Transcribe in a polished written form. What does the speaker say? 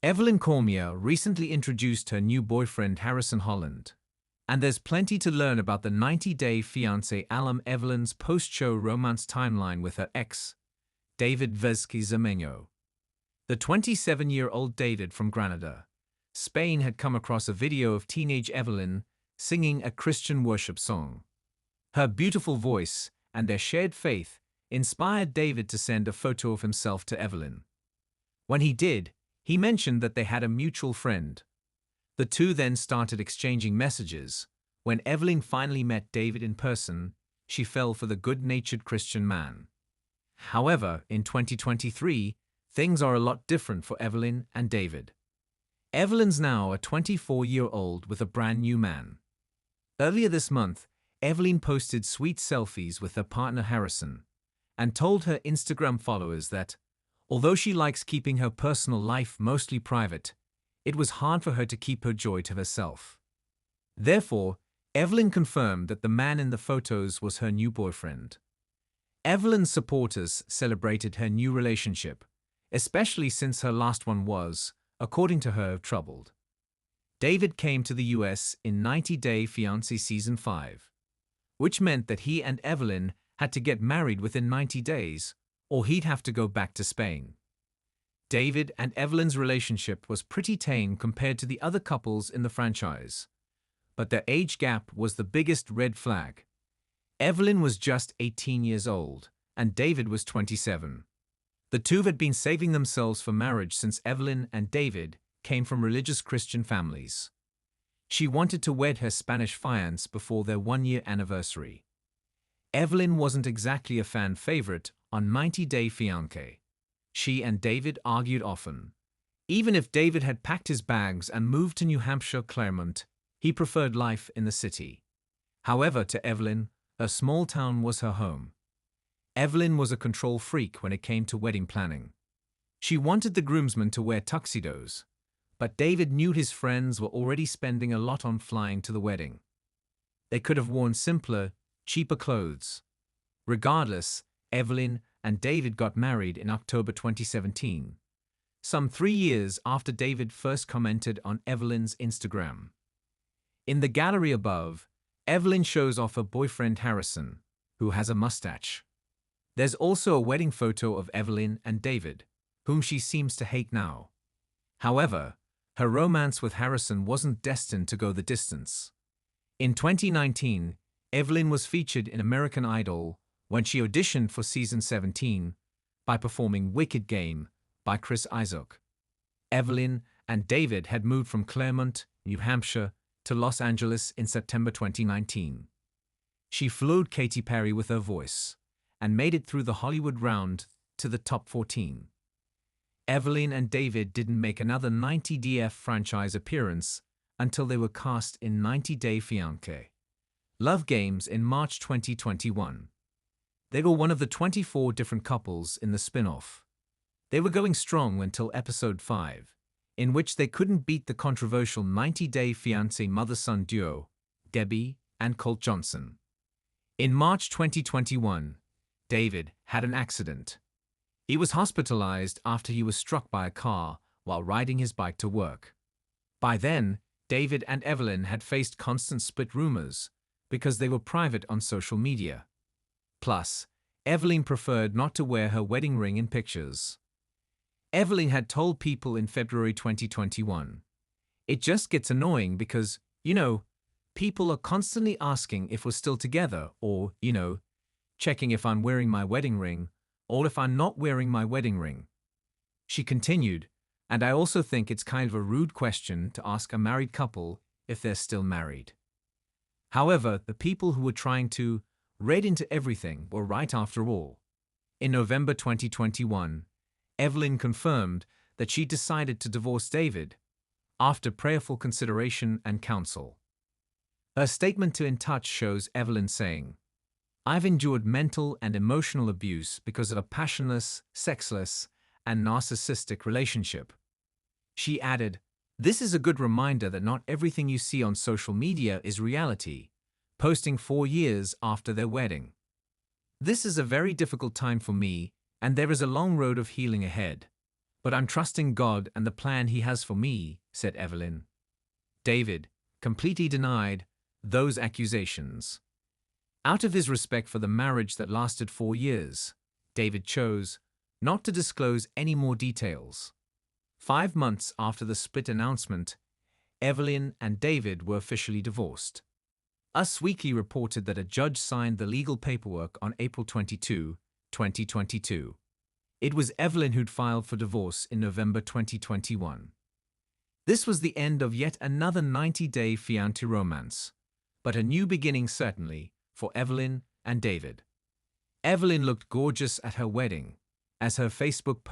Evelyn Cormier recently introduced her new boyfriend Harrison Holland. And there's plenty to learn about the 90-day fiancé alum Evelyn's post-show romance timeline with her ex, David Vazquez Zermeno. The 27-year-old David from Granada, Spain had come across a video of teenage Evelyn singing a Christian worship song. Her beautiful voice and their shared faith inspired David to send a photo of himself to Evelyn. When he did, he mentioned that they had a mutual friend. The two then started exchanging messages. When Evelyn finally met David in person, she fell for the good-natured Christian man. However, in 2023, things are a lot different for Evelyn and David. Evelyn's now a 24-year-old with a brand new man. Earlier this month, Evelyn posted sweet selfies with her partner Harrison and told her Instagram followers that, although she likes keeping her personal life mostly private, it was hard for her to keep her joy to herself. Therefore, Evelyn confirmed that the man in the photos was her new boyfriend. Evelyn's supporters celebrated her new relationship, especially since her last one was, according to her, troubled. David came to the US in 90 Day Fiancé Season 5, which meant that he and Evelyn had to get married within 90 days, or he'd have to go back to Spain. David and Evelyn's relationship was pretty tame compared to the other couples in the franchise, but their age gap was the biggest red flag. Evelyn was just 18 years old, and David was 27. The two had been saving themselves for marriage since Evelyn and David came from religious Christian families. She wanted to wed her Spanish fiancé before their one-year anniversary. Evelyn wasn't exactly a fan favorite on 90 Day Fiancé. She and David argued often. Even if David had packed his bags and moved to New Hampshire, Claremont, he preferred life in the city. However, to Evelyn, a small town was her home. Evelyn was a control freak when it came to wedding planning. She wanted the groomsmen to wear tuxedos, but David knew his friends were already spending a lot on flying to the wedding. They could have worn simpler, cheaper clothes. Regardless, Evelyn and David got married in October 2017, some 3 years after David first commented on Evelyn's Instagram. In the gallery above, Evelyn shows off her boyfriend Harrison, who has a mustache. There's also a wedding photo of Evelyn and David, whom she seems to hate now. However, her romance with Harrison wasn't destined to go the distance. In 2019, Evelyn was featured in American Idol when she auditioned for Season 17 by performing Wicked Game by Chris Isaak. Evelyn and David had moved from Claremont, New Hampshire, to Los Angeles in September 2019. She floored Katy Perry with her voice and made it through the Hollywood round to the top 14. Evelyn and David didn't make another 90 DF franchise appearance until they were cast in 90 Day Fiancé Love Games in March 2021. They were one of the 24 different couples in the spin-off. They were going strong until episode 5, in which they couldn't beat the controversial 90 Day Fiancé mother-son duo, Debbie and Colt Johnson. In March 2021, David had an accident. He was hospitalized after he was struck by a car while riding his bike to work. By then, David and Evelyn had faced constant split rumors because they were private on social media. Plus, Evelyn preferred not to wear her wedding ring in pictures. Evelyn had told People in February 2021, "It just gets annoying because, people are constantly asking if we're still together or, checking if I'm wearing my wedding ring or if I'm not wearing my wedding ring." She continued, "And I also think it's kind of a rude question to ask a married couple if they're still married." However, the people who were trying to read into everything were right after all. In November 2021, Evelyn confirmed that she decided to divorce David after prayerful consideration and counsel. Her statement to In Touch shows Evelyn saying, "I've endured mental and emotional abuse because of a passionless, sexless, and narcissistic relationship." She added, "This is a good reminder that not everything you see on social media is reality," posting 4 years after their wedding. "This is a very difficult time for me, and there is a long road of healing ahead. But I'm trusting God and the plan He has for me, said Evelyn. David completely denied those accusations. Out of his respect for the marriage that lasted 4 years, David chose not to disclose any more details. 5 months after the split announcement, Evelyn and David were officially divorced. Us Weekly reported that a judge signed the legal paperwork on April 22, 2022. It was Evelyn who'd filed for divorce in November 2021. This was the end of yet another 90-day Fiancé romance, but a new beginning certainly for Evelyn and David. Evelyn looked gorgeous at her wedding, as her Facebook